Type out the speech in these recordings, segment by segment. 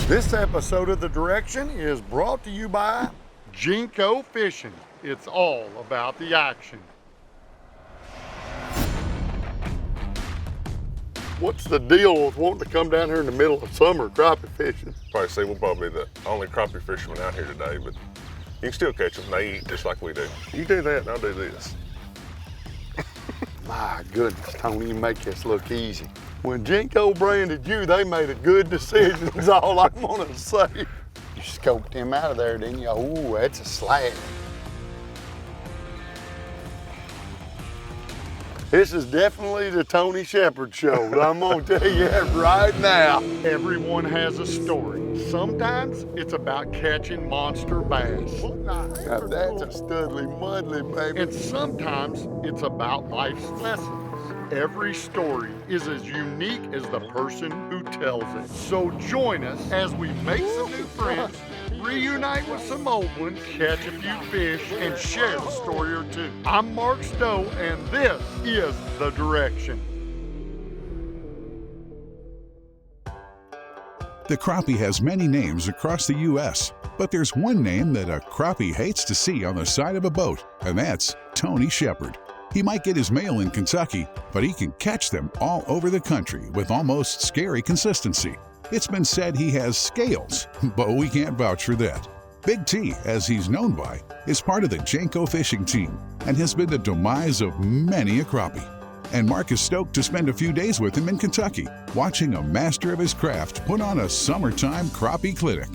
This episode of The Direction is brought to you by Jenko Fishing. It's all about the action. What's the deal with wanting to come down here in the middle of summer crappie fishing? Probably say we're probably the only crappie fishermen out here today, but you can still catch them. They eat just like we do. You do that and I'll do this. My goodness, Tony, you make this look easy. When Jenko branded you, they made a good decision is all I'm gonna say. You scoped him out of there, didn't you? Ooh, that's a slab. This is definitely the Tony Sheppard show. I'm gonna tell you that right now. Everyone has a story. Sometimes it's about catching monster bass. Now that's a studly mudly, baby. And sometimes it's about life's lessons. Every story is as unique as the person who tells it. So join us as we make some new friends, reunite with some old ones, catch a few fish, and share a story or two. I'm Mark Stowe, and this is The Direction. The crappie has many names across the U.S., but there's one name that a crappie hates to see on the side of a boat, and that's Tony Sheppard. He might get his mail in Kentucky, but he can catch them all over the country with almost scary consistency. It's been said he has scales, but we can't vouch for that. Big T, as he's known by, is part of the Jenko Fishing team and has been the demise of many a crappie. And Mark is stoked to spend a few days with him in Kentucky, watching a master of his craft put on a summertime crappie clinic.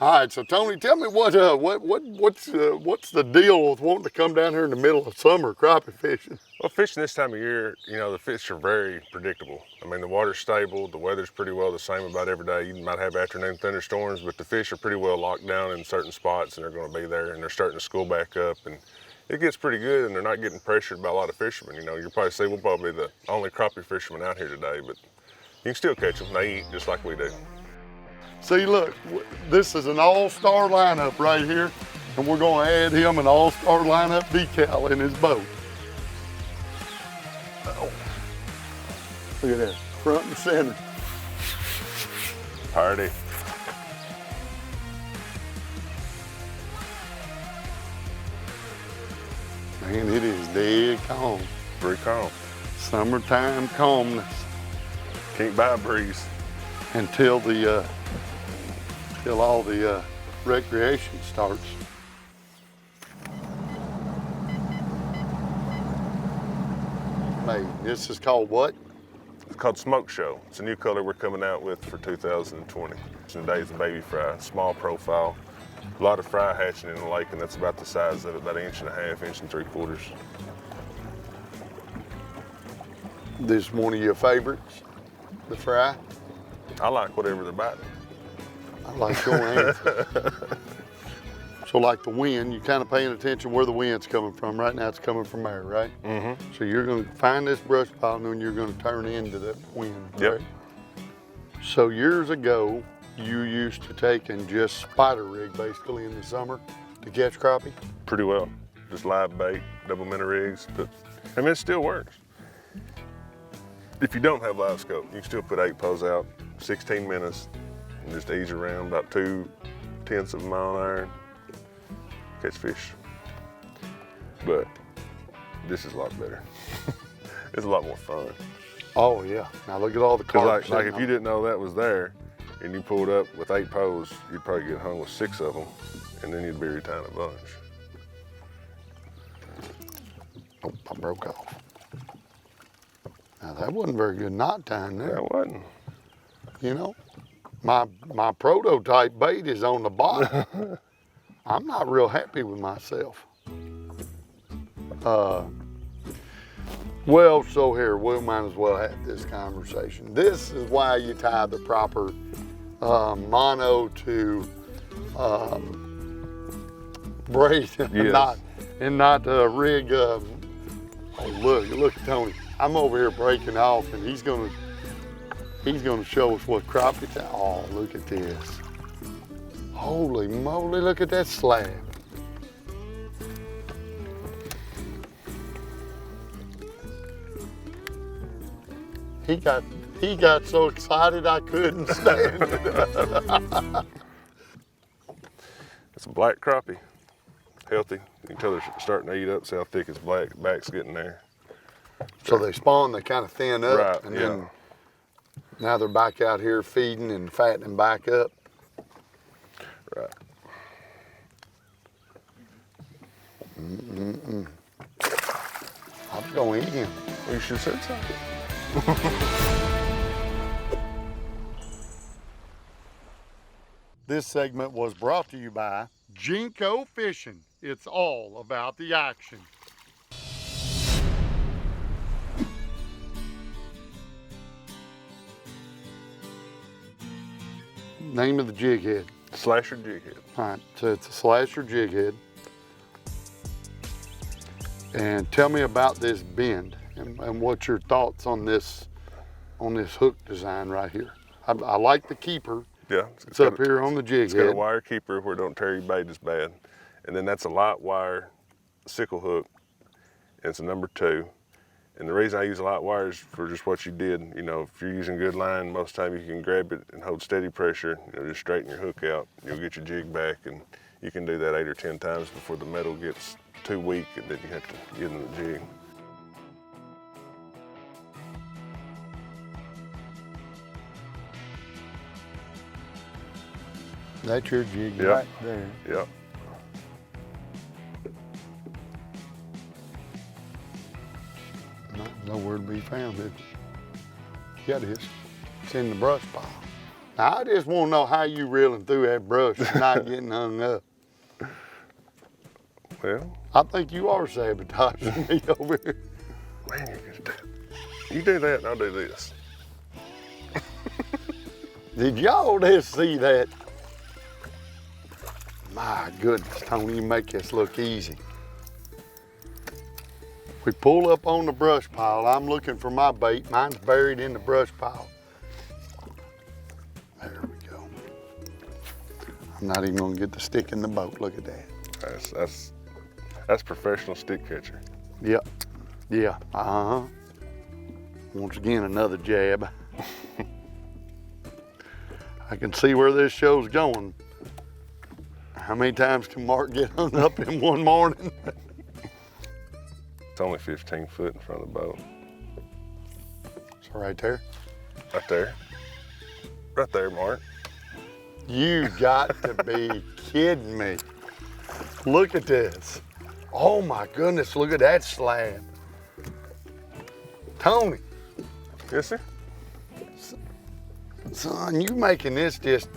All right, so Tony, tell me what's the deal with wanting to come down here in the middle of summer crappie fishing? Well, fishing this time of year, you know, the fish are very predictable. I mean, the water's stable, the weather's pretty well the same about every day. You might have afternoon thunderstorms, but the fish are pretty well locked down in certain spots and they're gonna be there and they're starting to school back up and it gets pretty good and they're not getting pressured by a lot of fishermen. You know, you'll probably say we're probably the only crappie fishermen out here today, but you can still catch them. They eat just like we do. See, look, this is an all-star lineup right here, and we're gonna add him an all-star lineup decal in his boat. Oh. Look at that, front and center. Party. Man, it is dead calm. Very calm. Summertime calmness. Can't buy a breeze. Until all the recreation starts. Hey, this is called what? It's called Smoke Show. It's a new color we're coming out with for 2020. Today's a baby fry, small profile. A lot of fry hatching in the lake, and that's about the size of it, about 1.5 inches, 1 3/4 inches. This is one of your favorites, the fry? I like whatever they're biting. I like your answer. So like the wind, you're kind of paying attention where the wind's coming from. Right now it's coming from there, right? Mm-hmm. So you're gonna find this brush pile and then you're gonna turn into that wind, Yep. right? So years ago, you used to take and just spider rig basically in the summer to catch crappie? Pretty well. Just live bait, double minnow rigs, but I mean, it still works. If you don't have LiveScope, you can still put 8 poles out, 16 minutes, and just ease around about 2/10 of a mile an hour, catch fish. But this is a lot better. It's a lot more fun. Oh yeah, now look at all the carp. Like if you didn't know that was there, and you pulled up with 8 poles, you'd probably get hung with 6 of them, and then you'd be retying a bunch. Oh, I broke off. Now that wasn't very good knot tying there. That wasn't. You know, my prototype bait is on the bottom. I'm not real happy with myself. Well, so here, we might as well have this conversation. This is why you tie the proper mono to braid, Yes. and not rig. Oh, look at Tony. I'm over here breaking off, and he's gonna show us what crappie. Oh, look at this. Holy moly, look at that slab. He got so excited I couldn't stand it. It's a black crappie, healthy. You can tell they're starting to eat up, see how thick his back's getting there. So they spawn, they kind of thin up, Right, and yeah. then now they're back out here feeding and fattening back up. Right. I was gonna eat him. You should have said so. This segment was brought to you by Jenko Fishing. It's all about the action. Name of the jig head. Slasher jig head. All right, so it's a slasher jig head. And tell me about this bend and what's your thoughts on this hook design right here. I like the keeper. Yeah. It's up here on the jig It's head. got a wire keeper where it don't tear your bait as bad. And then that's a light wire sickle hook. And it's a number 2. And the reason I use a light wire is for just what you did. You know, if you're using good line, most of the time you can grab it and hold steady pressure. You know, just straighten your hook out. You'll get your jig back, and you can do that 8 or 10 times before the metal gets too weak and then you have to get in the jig. That's your jig Yep. right there. Yep. Nowhere to be found, is it? Yeah, it is. It's in the brush pile. Now, I just want to know how you reeling through that brush and not getting hung up. Well, I think you are sabotaging me over here. man, you're good at that. You do that and I'll do this. Did y'all just see that? My goodness, Tony, you make this look easy. We pull up on the brush pile. I'm looking for my bait. Mine's buried in the brush pile. There we go. I'm not even gonna get the stick in the boat. Look at that. That's professional stick catcher. Yep. Yeah. Uh-huh. Once again, another jab. I can see where this show's going. How many times can Mark get hung up in one morning? It's only 15 foot in front of the boat. So right there. Right there. Right there, Mark. You got to be kidding me. Look at this. Oh my goodness, look at that slab. Tony, Yes, sir. son, you making this just...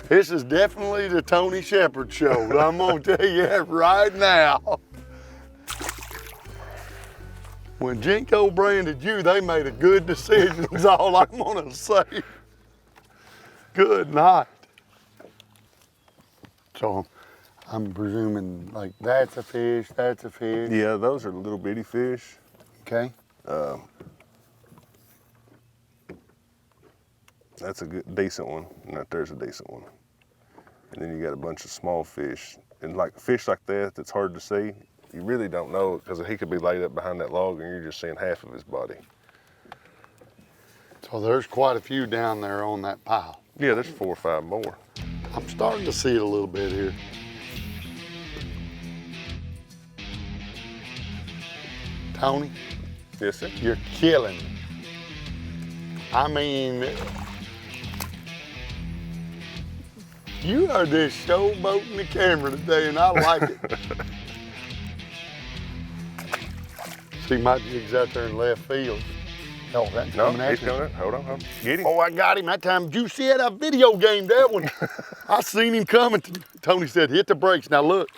This is definitely the Tony Sheppard show. I'm gonna tell you that right now. When Jenko branded you, they made a good decision is all I'm gonna say. Good night. So I'm presuming like that's a fish, that's a fish. Yeah, those are little bitty fish. Okay. That's a good, decent one, and right there's a decent one. And then you got a bunch of small fish. And like fish like that, that's hard to see, you really don't know because he could be laid up behind that log and you're just seeing half of his body. So there's quite a few down there on that pile. Yeah, there's 4 or 5 more. I'm starting to see it a little bit here. Tony, Yes, sir. you're killing me. I mean, you are just showboating the camera today, and I like it. See, my jig's out there in left field. Oh, that's No, coming at he's me. coming up. Hold on. Get him. Oh, I got him that time. Did you see it? I video gamed that one. I seen him coming. Tony said, hit the brakes. Now look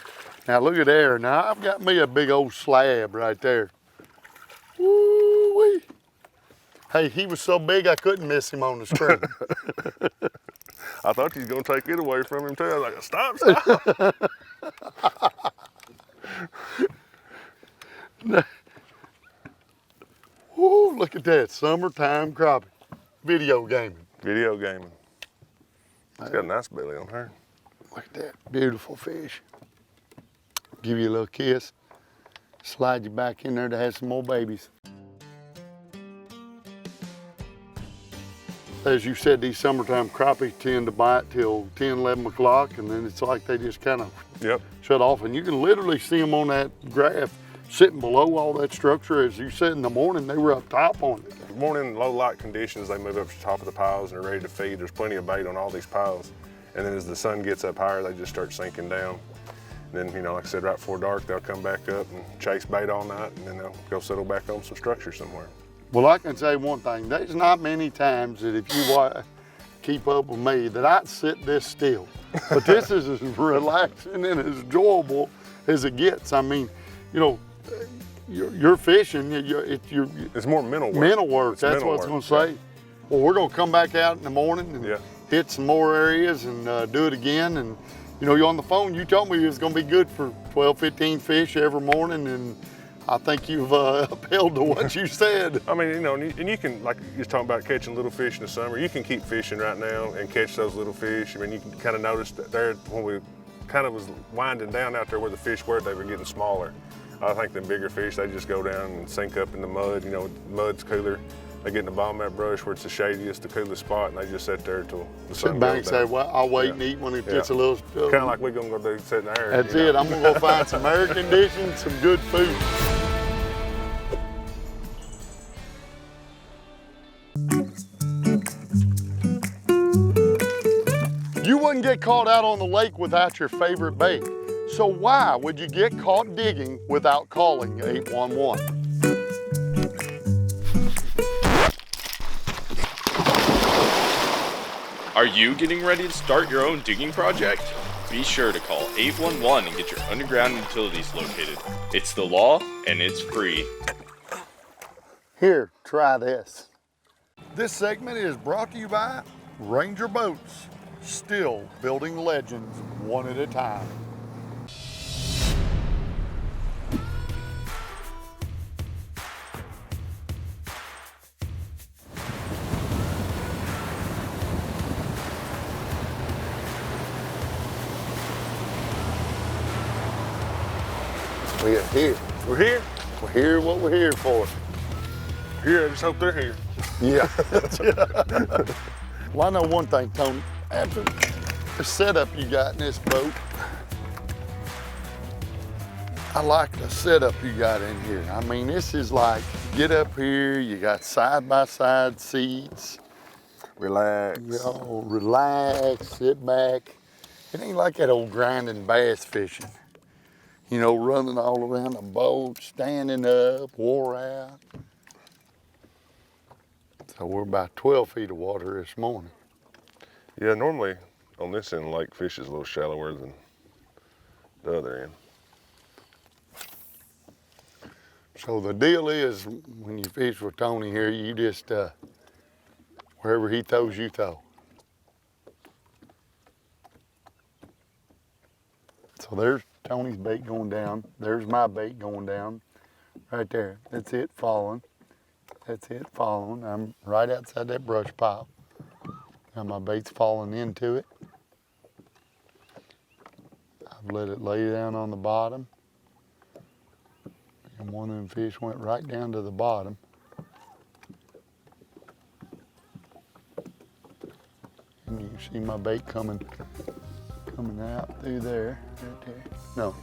at there. Now I've got me a big old slab right there. Woo-wee. Hey, he was so big I couldn't miss him on the screen. I thought you was gonna take it away from him too. I was like, stop. Woo, look at that, summertime crappie. Video gaming. Video gaming. It's got a nice belly on her. Look at that, beautiful fish. Give you a little kiss. Slide you back in there to have some more babies. As you said, these summertime crappie tend to bite till 10, 11 o'clock, and then it's like they just kind of shut off. And you can literally see them on that graph sitting below all that structure. As you said in the morning, they were up top on it. Morning, low light conditions, they move up to the top of the piles and are ready to feed. There's plenty of bait on all these piles. And then as the sun gets up higher, they just start sinking down. And then, you know, like I said, right before dark, they'll come back up and chase bait all night, and then they'll go settle back on some structure somewhere. Well, I can say one thing. There's not many times that if you keep up with me that I'd sit this still. But this is as relaxing and as enjoyable as it gets. I mean, you know, you're fishing, it's more mental work. Mental work, that's what I was gonna say. Well, we're gonna come back out in the morning and hit some more areas and do it again. And you know, you're on the phone, you told me it was gonna be good for 12, 15 fish every morning, and I think you've upheld to what you said. I mean, you know, and you can, like you're talking about catching little fish in the summer, you can keep fishing right now and catch those little fish. I mean, you can kind of notice that there, when we kind of was winding down out there where the fish were, they were getting smaller. I think the bigger fish, they just go down and sink up in the mud. You know, mud's cooler. They get in the bottom of that brush where it's the shadiest, the coolest spot, and they just sit there till the sun goes down. Sit back and say, well, I'll wait and eat when it gets a little... Kind of like we're gonna go do sitting there. That's it, I'm gonna go find some air conditioning, some good food. You wouldn't get caught out on the lake without your favorite bait. So why would you get caught digging without calling 811? Are you getting ready to start your own digging project? Be sure to call 811 and get your underground utilities located. It's the law and it's free. Here, try this. This segment is brought to you by Ranger Boats, still building legends one at a time. We are here. We're here? We're here, what we're here for. Here, I just hope they're here. Yeah. Well, I know one thing, Tony. After the setup you got in this boat, I like the setup you got in here. I mean, this is like, get up here, you got side-by-side seats. Relax. You know, relax, sit back. It ain't like that old grinding bass fishing. You know, running all around the boat, standing up, wore out. So we're about 12 feet of water this morning. Yeah, normally on this end, lake fish is a little shallower than the other end. So the deal is, when you fish with Tony here, you just, wherever he throws, you throw. So there's Tony's bait going down. There's my bait going down. Right there. That's it falling. That's it falling. I'm right outside that brush pile. Now my bait's falling into it. I've let it lay down on the bottom. And one of them fish went right down to the bottom. And you can see my bait coming out through there, right there. No.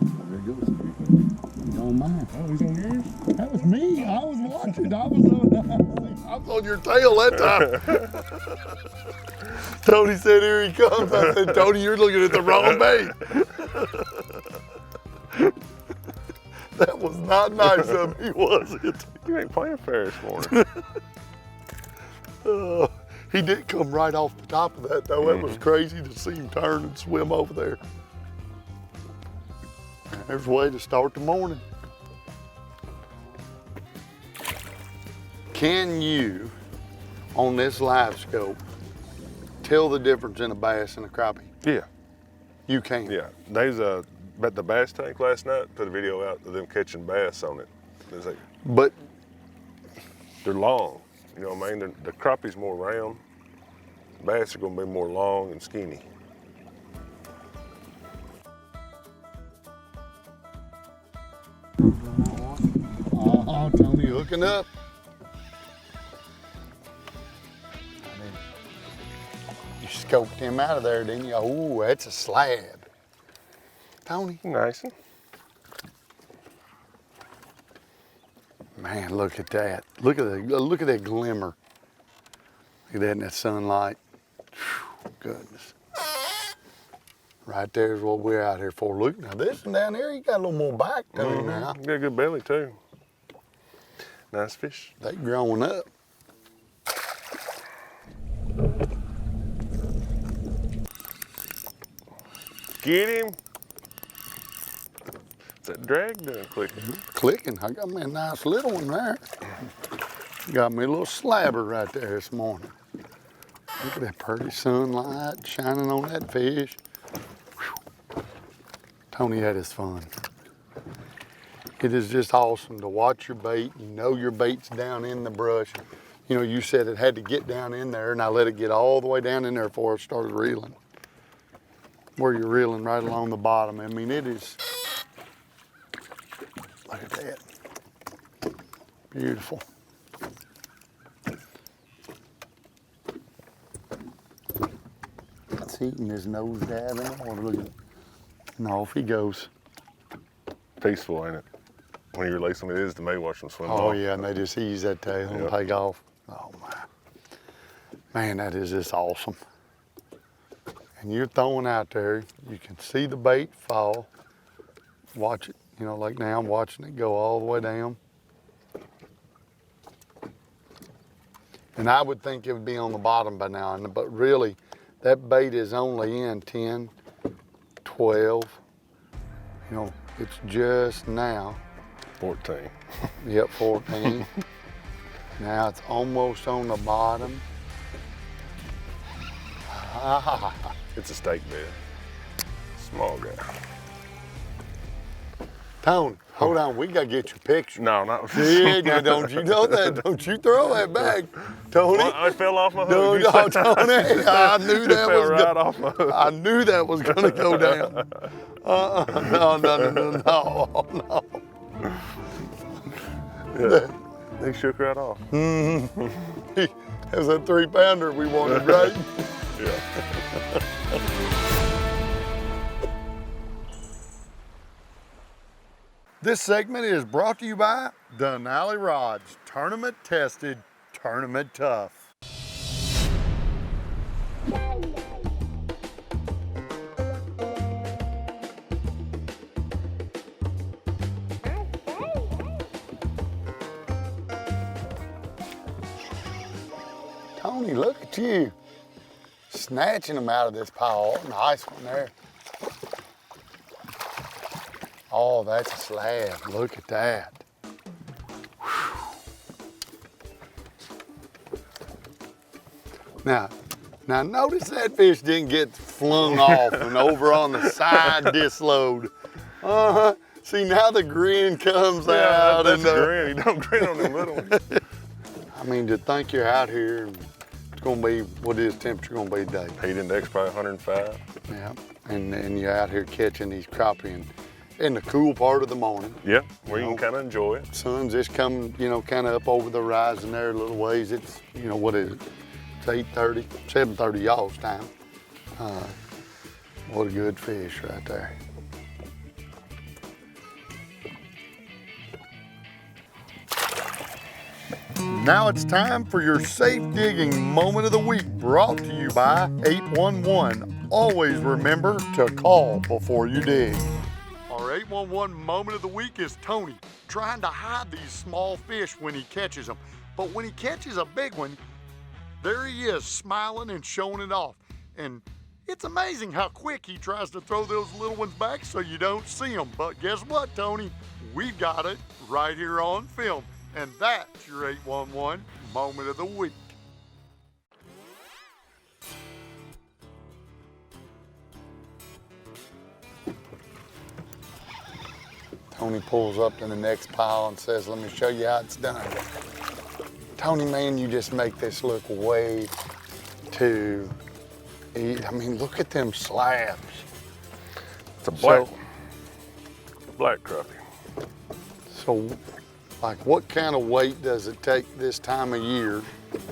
There it goes. He's on mine. Oh, he's on yours? That was me. I was watching. I was on your tail that time. Tony said, here he comes. I said, Tony, you're looking at the wrong bait. That was not nice of me, was it? You ain't playing fair this morning. He did come right off the top of that, though. That was crazy to see him turn and swim over there. There's a way to start the morning. Can you, on this LiveScope, tell the difference in a bass and a crappie? Yeah. You can? Yeah. There's at the bass tank last night, put a video out of them catching bass on it. Like, but they're long. You know what I mean? The crappie's more round. Bass are gonna be more long and skinny. Oh, Tony hooking up. You scoped him out of there, didn't you? Oh, that's a slab. Tony. Nice. Man, look at that. Look at that glimmer. Look at that in that sunlight. Whew, goodness. Right there is what we're out here for. Look, now this one down here, he got a little more back to him now. Got a good belly too. Nice fish. They growing up. Get him. Is that drag doing clicking? Clicking. I got me a nice little one there. Got me a little slabber right there this morning. Look at that pretty sunlight shining on that fish. Whew. Tony had his fun. It is just awesome to watch your bait. You know your bait's down in the brush. You know, you said it had to get down in there, and I let it get all the way down in there before it started reeling. Where you're reeling right along the bottom. I mean, it is, look at that. Beautiful. It's eating his nose dab in the water. Look at it. And off he goes. Peaceful, ain't it? When you release them, it is to me watch them swim Oh off. yeah, and they just ease that tail and Yep. take off. Oh my. Man, that is just awesome. And you're throwing out there, you can see the bait fall. Watch it, you know, like now I'm watching it go all the way down. And I would think it would be on the bottom by now, but really, that bait is only in 10, 12. You know, it's just now. 14. Yep, 14. Now it's almost on the bottom. It's a steak bed. Small guy. Tone, hold on, we gotta get your picture. No, not. Yeah, now don't you know that? Don't you throw that back, Tony. Well, I fell off my hook. No, You no, said- Tony, I knew It that fell was right off my hook. I knew that was gonna go down. No. Yeah. They shook right off. That was that 3-pounder we wanted, right? Yeah. This segment is brought to you by Denali Rods, tournament tested, tournament tough. Tony, look at you. Snatching them out of this pile. Nice one there. Oh, that's a slab. Look at that. Whew. Now notice that fish didn't get flung off and over on the side disload. See, now the grin comes out. That's and grin. You don't grin on them little ones. I mean, to think you're out here, and it's gonna be, what is temperature gonna be today? Heat index probably 105. Yeah, and you're out here catching these crappie in the cool part of the morning. Yeah, where you can kind of enjoy it. Sun's just coming, you know, kind of up over the horizon there a little ways. It's, you know, what is it? It's 8:30, 7:30 y'all's time. What a good fish right there. Now it's time for your safe digging moment of the week, brought to you by 811. Always remember to call before you dig. Our 811 moment of the week is Tony trying to hide these small fish when he catches them. But when he catches a big one, there he is smiling and showing it off. And it's amazing how quick he tries to throw those little ones back so you don't see them. But guess what, Tony? We've got it right here on film. And that's your 811 moment of the week. Tony pulls up to the next pile and says, let me show you how it's done. Tony, man, you just make this look way too easy. I mean, look at them slabs. It's a black crappie. So, like, what kind of weight does it take this time of year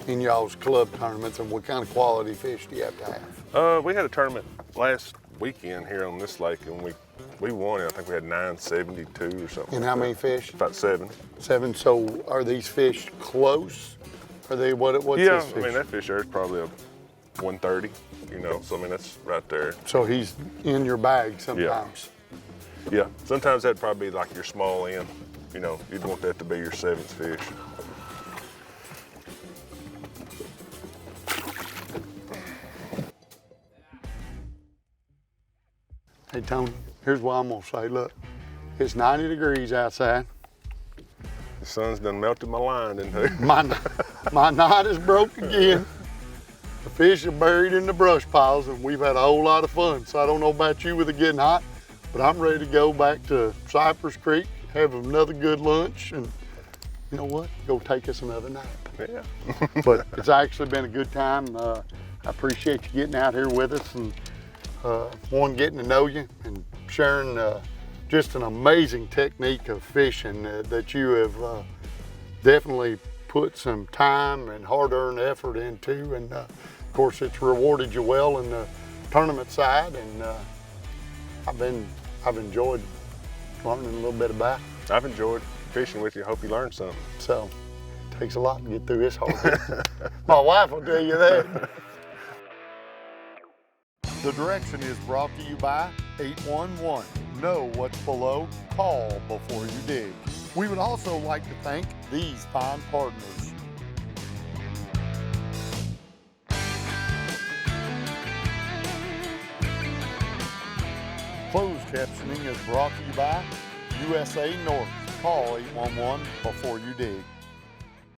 in y'all's club tournaments, and what kind of quality fish do you have to have? We had a tournament last weekend here on this lake, and we won it. I think we had 972 or something. And how many fish? About 7. 7. So, are these fish close? Are they what's Yeah, this fish? I mean, that fish there is probably a 130, you know, so I mean, that's right there. So he's in your bag sometimes. Yeah, sometimes that'd probably be like your small end. You know, you'd want that to be your 7th fish. Hey Tony, here's what I'm gonna say. Look, it's 90 degrees outside. The sun's done melted my line, didn't it? My knot is broke again. The fish are buried in the brush piles, and we've had a whole lot of fun. So I don't know about you with it getting hot, but I'm ready to go back to Cypress Creek, have another good lunch, and you know what? Go take us another nap. Yeah. But it's actually been a good time. I appreciate you getting out here with us and getting to know you and sharing just an amazing technique of fishing that you have definitely put some time and hard-earned effort into, and of course it's rewarded you well in the tournament side, and I've enjoyed learning a little bit about it. I've enjoyed fishing with you. Hope you learned something. So it takes a lot to get through this hard. My wife will tell you that. The direction is brought to you by 811. Know what's below, call before you dig. We would also like to thank these fine partners. Closed captioning is brought to you by USA North. Call 811 before you dig.